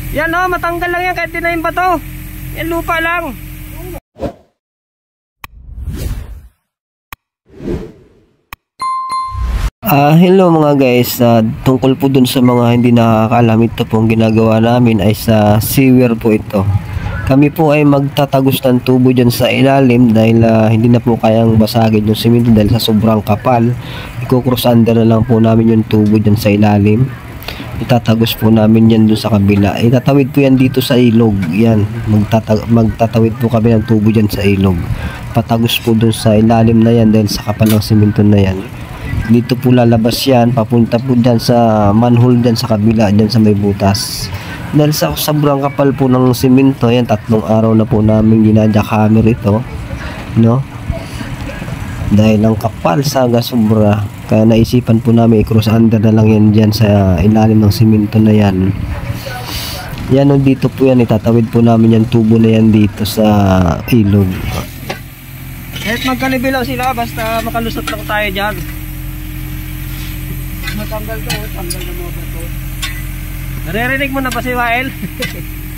Yan o, matanggal lang yan kahit di na yung bato. Yan lupa lang. Hello mga guys, tungkol po dun sa mga hindi nakakaalam, ito pong ginagawa namin ay sa sewer po ito. Kami po ay magtatagos ng tubo dyan sa ilalim dahil hindi na po kayang basagin yung simento dahil sa sobrang kapal. Iko-cross under na lang po namin yung tubo dyan sa ilalim. Itatagos po namin yan dun sa kabila. Itatawid po yan dito sa ilog. Yan, magtatawid po kami ng tubo dyan sa ilog. Patagos po dun sa ilalim na yan dahil sa kapal ng simento na yan. Dito po lalabas yan, papunta po dyan sa manhole dyan sa kabila, dyan sa may butas. Dahil sa sobrang kapal po ng simento, yan 3 araw na po namin ginadyackhammer ito, no? Dahil ang kapal saga sobra, kaya naisipan po namin i-cross under na lang yan dyan sa ilalim ng simento na yan. Yan o, dito po yan, itatawid po namin yung tubo na yan dito sa ilog. Kahit magkalibilaw sila, basta makalusot lang tayo dyan. Matanggal to, tanggal na mga bato. Naririnig mo na ba si Wael?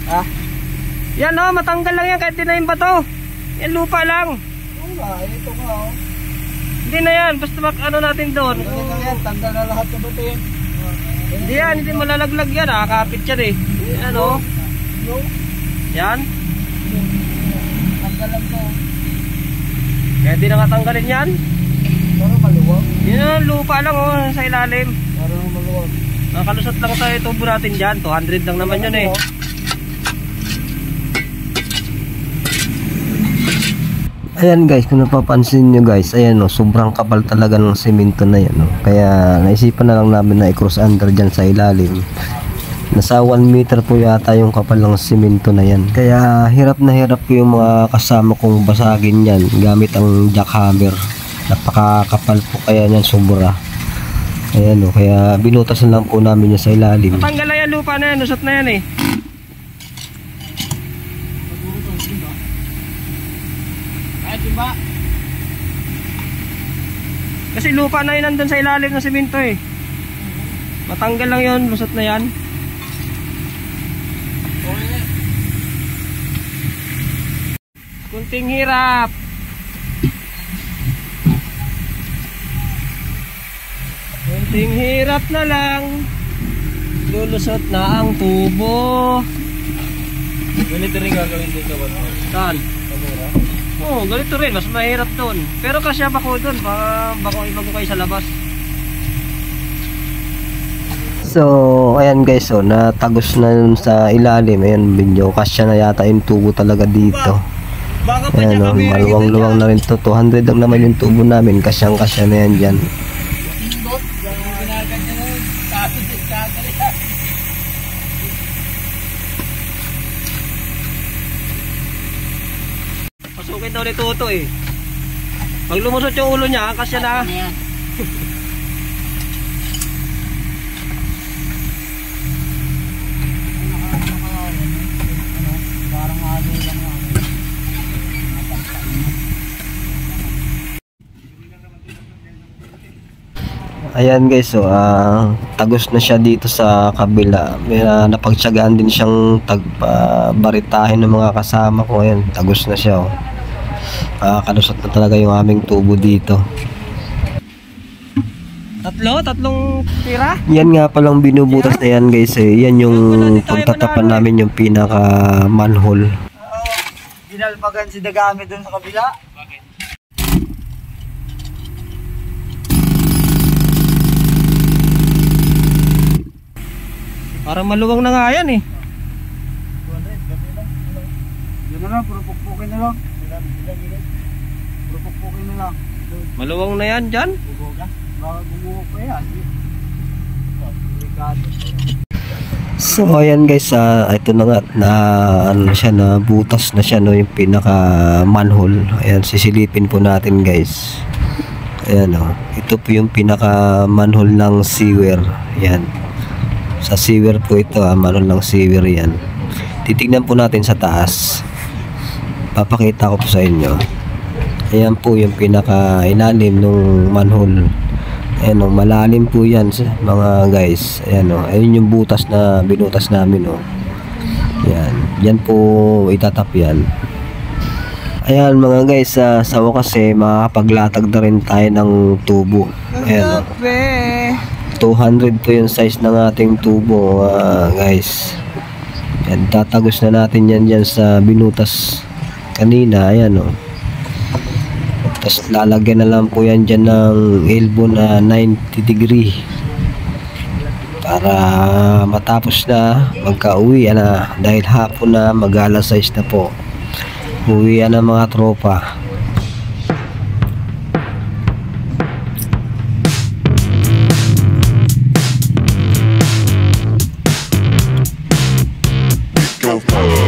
Ha? Yan o, matanggal lang yan kahit di na yung bato. Yan lupa lang. Oo nga, ito nga o. Hindi na yan, basta ano natin doon. Tanggal na lahat ng bato yan. Hindi yan, hindi malalaglag yan, nakakapit yan eh. Yan o. Yan. Tanggal lang to. Kaya di na katanggalin yan. Parang maluwag. Yan, lupa lang o, sa ilalim. Parang maluwag. Nakalusot lang tayo tubo natin dyan. 200 lang naman yun eh. Ayan guys, kung napapansin nyo guys, ayan o, sobrang kapal talaga ng simento na yan o. Kaya naisipan na lang namin na i-cross under dyan sa ilalim. Nasa 1 meter po yata yung kapal ng simento na yan. Kaya hirap na hirap po yung mga kasama kong basagin yan gamit ang jackhammer. Napakakapal po kaya yan sobra. Ayan o, kaya binutas na lang po namin yan sa ilalim. Matanggal na yan lupa na yan, nusot na yan eh. Diba? Kasi lupa na yun nandun sa ilalim ng simento eh. Matanggal lang yun, lusot na yan. Kunting hirap. Kunting hirap na lang, lulusot na ang tubo. Ganito rin gagawin dito ba? Saan? Oo, ganito rin, mas mahirap doon. Pero kasya bako doon, bako iba ko kayo sa labas. So, ayan guys, so natagos na yun sa ilalim. Ayan, video, kasya na yata yung tubo talaga dito. Ayan o, maluwang-luwang na rin to. 200 lang naman yung tubo namin, kasyang-kasya na yan dyan. Pasukin daw ni Toto eh. Pag lumusot yung ulo niya, kasya na. Ayan guys, so tagos na siya dito sa kabila. May napagtiyagaan din siyang tagbaritahin ng mga kasama ko. Ayan, tagos na siya oh. Kalusot na talaga yung aming tubo dito. Tatlong tira? Yan nga palang binubutas na yan guys eh. Yan yung pagtatapan namin yung pinaka manhole. Dinalpagan si Dagami dun sa kabila. Bakit? Parang maluwang na nga yan eh. 200, yun na lang, puro pukpukin na lang. Puro pukpukin na lang. Maluwang na yan dyan. Baka bumuhok pa yan. So ayan guys, ito na nga na ano siya, na butas na siya no, yung pinaka manhole. Ayan, sisilipin po natin guys. Ayan o, ito po yung pinaka manhole ng sewer. Ayan, sa sewer po ito, manhole ng sewer yan. Titignan po natin sa taas. Papakita ko po sa inyo. Ayan po yung pinaka ilalim ng manhole. Ayan o, malalim po yan mga guys. Ayan o, ayun yung butas na binutas namin o. Yan. Yan po itatap yan. Ayan mga guys, sa wakas makakapaglatag na rin tayo ng tubo. Ayan, 200 po yung size ng ating tubo guys. Yan, tatagos na natin yan dyan sa binutas kanina. Ayan Tapos lalagyan na lang po yan dyan ng elbow na 90 degree para matapos na magka-uwi na, dahil hapon na, mag-alas 6 na po. Uwi na mga tropa. Go.